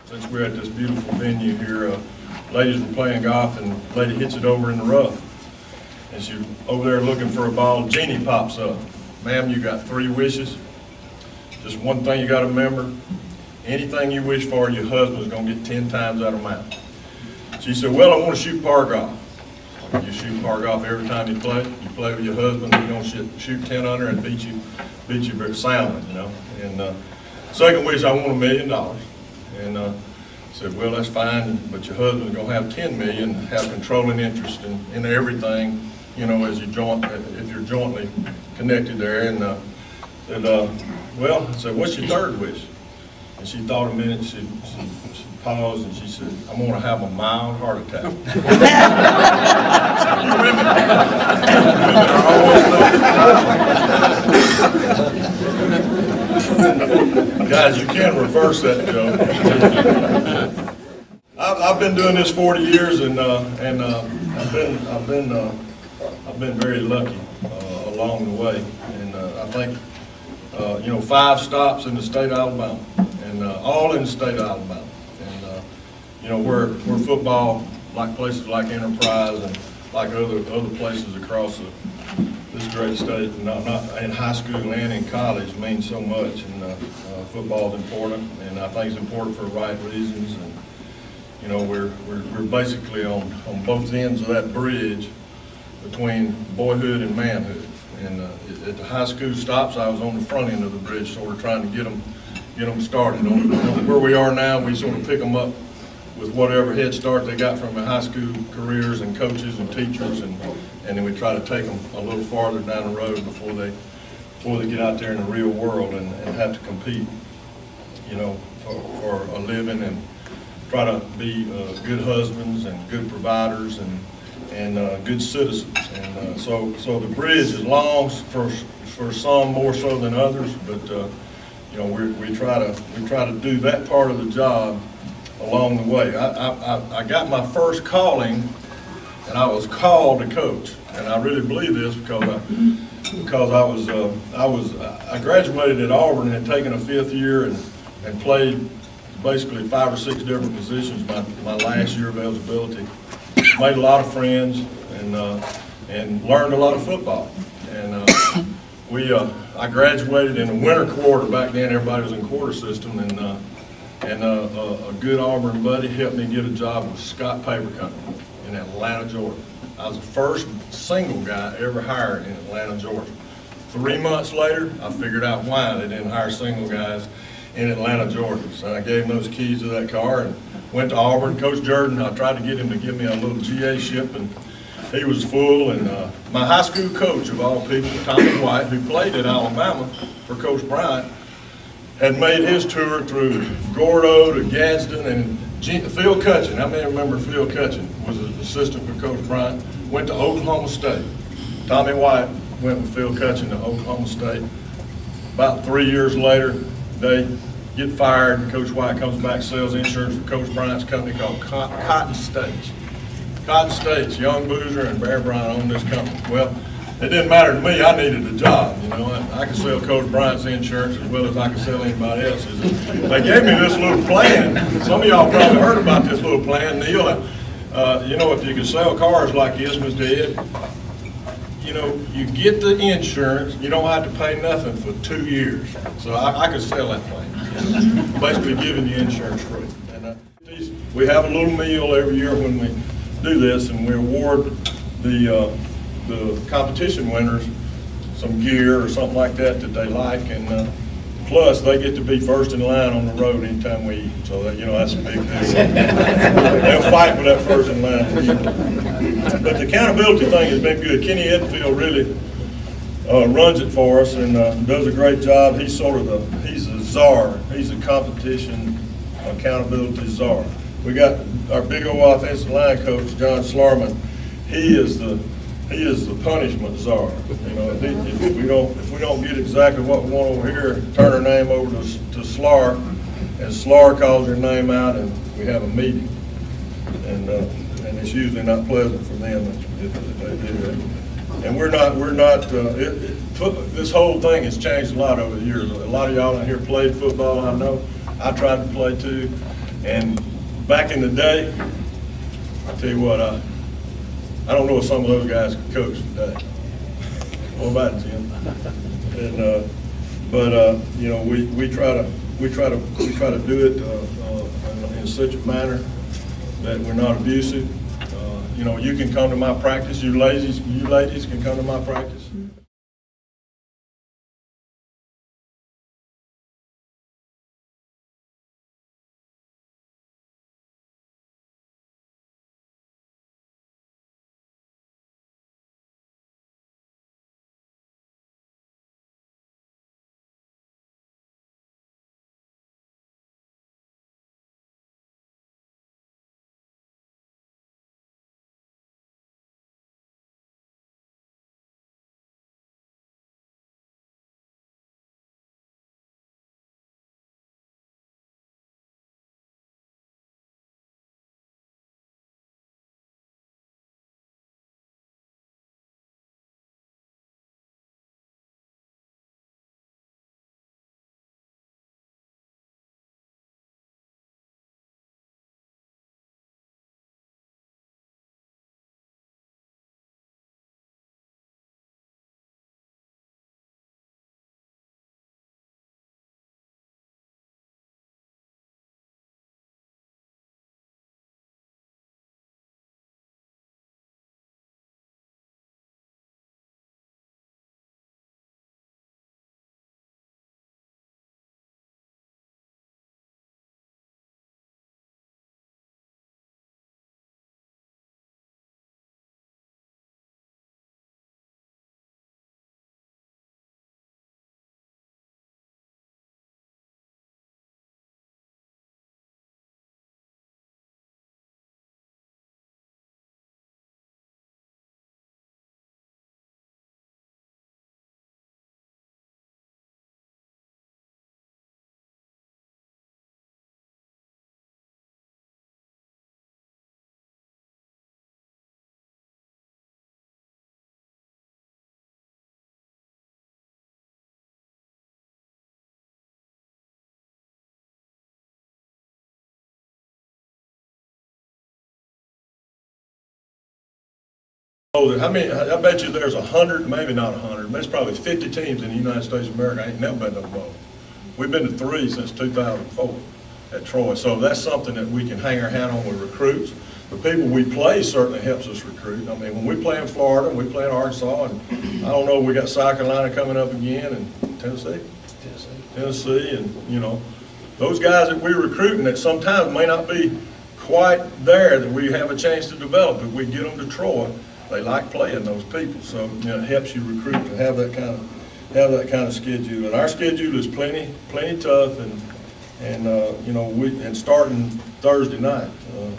since we're at this beautiful venue here. Ladies were playing golf, and a lady hits it over in the rough. And she's over there looking for a ball. Jeannie pops up. Ma'am, you got 3 wishes. Just one thing you got to remember. Anything you wish for, your husband's going to get 10 times that amount. She said, well, I want to shoot par golf. You shoot par golf every time you play. You play with your husband, he's going to shoot 10 under and beat you very soundly, you know. And second wish, I want $1 million. And I said, well, that's fine, but your husband's going to have $10 million, have controlling interest in everything, you know, as if you're jointly connected there. And said, well, I said, what's your third wish? And she thought a minute, she paused, and she said, I'm going to have a mild heart attack. Guys, you can't reverse that joke. I've been doing this 40 years, and I've been very lucky along the way. And I think, you know, 5 stops in the state of Alabama, and all in the state of Alabama. And you know, where football, like places like Enterprise and like other places across this great state, not in high school and in college, means so much. And football is important, and I think it's important for the right reasons. And you know, we're basically on both ends of that bridge between boyhood and manhood. And at the high school stops, I was on the front end of the bridge, sort of trying to get them started. Where we are now, we sort of pick them up with whatever head start they got from their high school careers and coaches and teachers, and then we try to take them a little farther down the road before they get out there in the real world and have to compete, you know, for a living, and try to be good husbands and good providers and good citizens. And so the bridge is long for some more so than others, but you know, we try to do that part of the job along the way. I got my first calling, and I was called to coach, and I really believe this because I graduated at Auburn, had taken a 5th year and played basically 5 or 6 different positions my last year of eligibility. Made a lot of friends and learned a lot of football. And I graduated in the winter quarter. Back then, everybody was in quarter system, and a good Auburn buddy helped me get a job with Scott Paper Company in Atlanta, Georgia. I was the first single guy ever hired in Atlanta, Georgia. 3 months later, I figured out why they didn't hire single guys in Atlanta, Georgia. So I gave him those keys to that car and went to Auburn. Coach Jordan, I tried to get him to give me a little GA ship, and he was full. And my high school coach, of all people, Tommy White, who played at Alabama for Coach Bryant, had made his tour through Gordo to Gadsden and Phil Cutchin. How many remember Phil Cutchin was an assistant for Coach Bryant? Went to Oklahoma State. Tommy White went with Phil Cutchin to Oklahoma State. About 3 years later, they get fired, and Coach White comes back, sells insurance for Coach Bryant's company called Cotton States. Cotton States, Young Boozer and Bear Bryant owned this company. Well, it didn't matter to me. I needed a job, you know. I could sell Coach Bryant's insurance as well as I could sell anybody else's. They gave me this little plan. Some of y'all probably heard about this little plan, Neil. You know, if you could sell cars like this, Mr. Ed, you know, you get the insurance, you don't have to pay nothing for 2 years. So I could sell that thing, basically giving you insurance free. And we have a little meal every year when we do this, and we award the competition winners some gear or something like that they like, and plus they get to be first in line on the road anytime we eat. So that, you know, that's a big deal. They'll fight for that first in line. But the accountability thing has been good. Kenny Edfield really runs it for us and does a great job. He's he's a czar. He's a competition accountability czar. We got our big old offensive line coach, John Slarman. He is the punishment czar. You know, if we don't get exactly what we want over here, turn our name over to Slar, and Slar calls your name out, and we have a meeting. And it's usually not pleasant for them if they do that. And we're not. This whole thing has changed a lot over the years. A lot of y'all out here played football. I know. I tried to play too. And back in the day, I tell you what, I don't know if some of those guys could coach today. What about it, Jim? And you know, we try to do it in such a manner that we're not abusive. You know, you can come to my practice. You ladies can come to my practice. Oh, I bet you there's 100, maybe not 100, there's probably 50 teams in the United States of America ain't never been to the bowl. We've been to 3 since 2004 at Troy, so that's something that we can hang our hat on with recruits. The people we play certainly helps us recruit. I mean, when we play in Florida, we play in Arkansas, and I don't know, we got South Carolina coming up again, and Tennessee, and you know, those guys that we're recruiting that sometimes may not be quite there, that we have a chance to develop. If we get them to Troy, they like playing those people, so you know, it helps you recruit to have that kind of schedule. And our schedule is plenty tough, and you know, starting Thursday night.